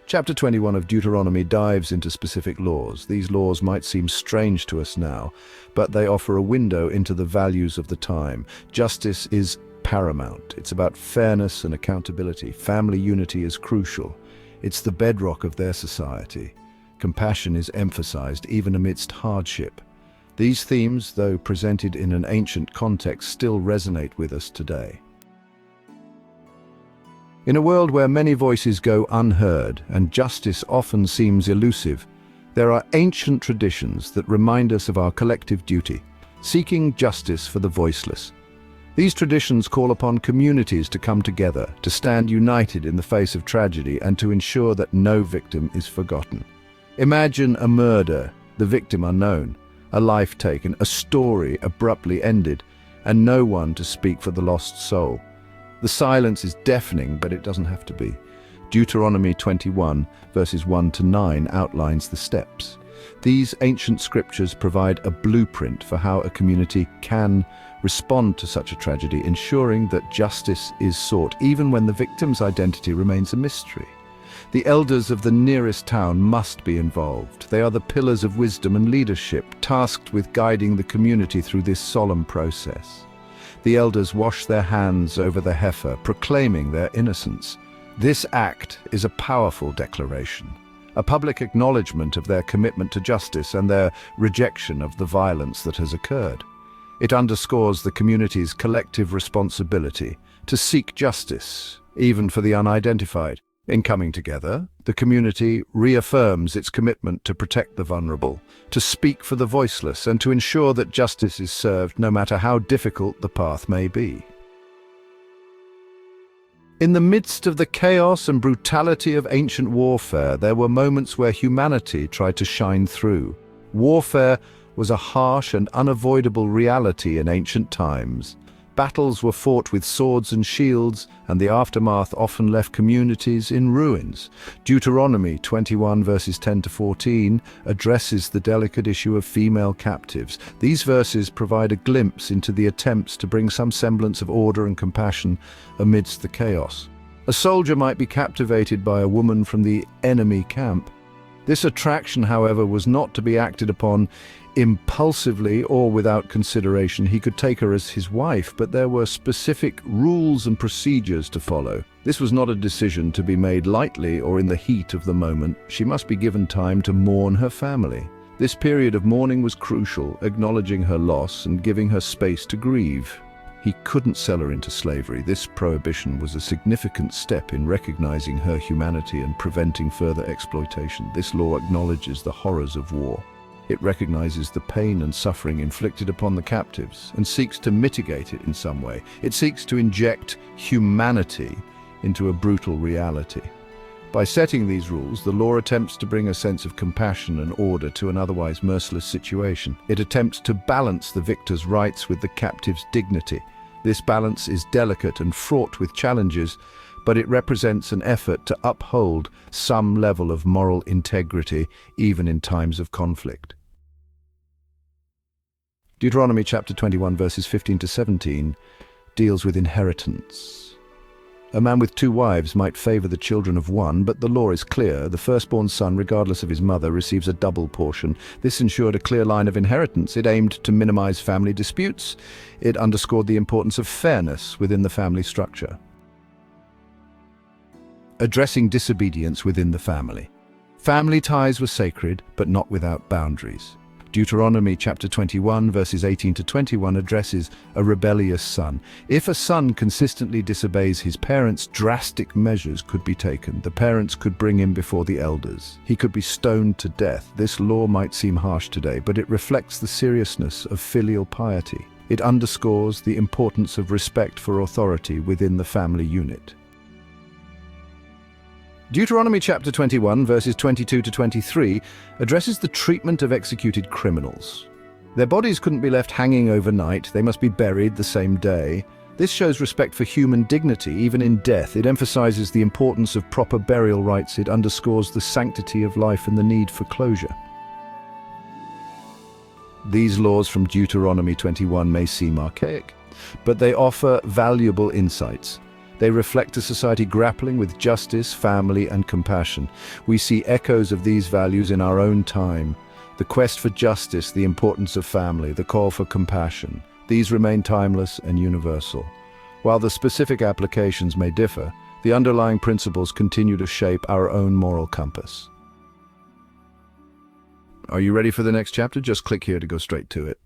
Chapter 21 of Deuteronomy dives into specific laws. These laws might seem strange to us now, but they offer a window into the values of the time. Justice is paramount. It's about fairness and accountability. Family unity is crucial. It's the bedrock of their society. Compassion is emphasized even amidst hardship. These themes, though presented in an ancient context, still resonate with us today. In a world where many voices go unheard and justice often seems elusive, there are ancient traditions that remind us of our collective duty, seeking justice for the voiceless. These traditions call upon communities to come together, to stand united in the face of tragedy, and to ensure that no victim is forgotten. Imagine a murder, the victim unknown, a life taken, a story abruptly ended, and no one to speak for the lost soul. The silence is deafening, but it doesn't have to be. Deuteronomy 21, verses 1 to 9 outlines the steps. These ancient scriptures provide a blueprint for how a community can respond to such a tragedy, ensuring that justice is sought even when the victim's identity remains a mystery. The elders of the nearest town must be involved. They are the pillars of wisdom and leadership, tasked with guiding the community through this solemn process. The elders wash their hands over the heifer, proclaiming their innocence. This act is a powerful declaration, a public acknowledgement of their commitment to justice and their rejection of the violence that has occurred. It underscores the community's collective responsibility to seek justice, even for the unidentified. In coming together, the community reaffirms its commitment to protect the vulnerable, to speak for the voiceless, and to ensure that justice is served no matter how difficult the path may be. In the midst of the chaos and brutality of ancient warfare, there were moments where humanity tried to shine through. Warfare was a harsh and unavoidable reality in ancient times. Battles were fought with swords and shields, and the aftermath often left communities in ruins. Deuteronomy 21 verses 10 to 14 addresses the delicate issue of female captives. These verses provide a glimpse into the attempts to bring some semblance of order and compassion amidst the chaos. A soldier might be captivated by a woman from the enemy camp. This attraction, however, was not to be acted upon impulsively or without consideration. He could take her as his wife, but there were specific rules and procedures to follow. This was not a decision to be made lightly or in the heat of the moment. She must be given time to mourn her family. This period of mourning was crucial, acknowledging her loss and giving her space to grieve. He couldn't sell her into slavery. This prohibition was a significant step in recognizing her humanity and preventing further exploitation. This law acknowledges the horrors of war. It recognizes the pain and suffering inflicted upon the captives and seeks to mitigate it in some way. It seeks to inject humanity into a brutal reality. By setting these rules, the law attempts to bring a sense of compassion and order to an otherwise merciless situation. It attempts to balance the victor's rights with the captive's dignity. This balance is delicate and fraught with challenges, but it represents an effort to uphold some level of moral integrity, even in times of conflict. Deuteronomy Chapter 21 verses 15 to 17 deals with inheritance. A man with 2 wives might favor the children of one, but the law is clear. The firstborn son, regardless of his mother, receives a double portion. This ensured a clear line of inheritance. It aimed to minimize family disputes. It underscored the importance of fairness within the family structure. Addressing disobedience within the family. Family ties were sacred, but not without boundaries. Deuteronomy chapter 21 verses 18 to 21 addresses a rebellious son. If a son consistently disobeys his parents, drastic measures could be taken. The parents could bring him before the elders. He could be stoned to death. This law might seem harsh today, but it reflects the seriousness of filial piety. It underscores the importance of respect for authority within the family unit. Deuteronomy chapter 21 verses 22 to 23 addresses the treatment of executed criminals. Their bodies couldn't be left hanging overnight. They must be buried the same day. This shows respect for human dignity, even in death. It emphasizes the importance of proper burial rites. It underscores the sanctity of life and the need for closure. These laws from Deuteronomy 21 may seem archaic, but they offer valuable insights. They reflect a society grappling with justice, family, and compassion. We see echoes of these values in our own time. The quest for justice, the importance of family, the call for compassion. These remain timeless and universal. While the specific applications may differ, the underlying principles continue to shape our own moral compass. Are you ready for the next chapter? Just click here to go straight to it.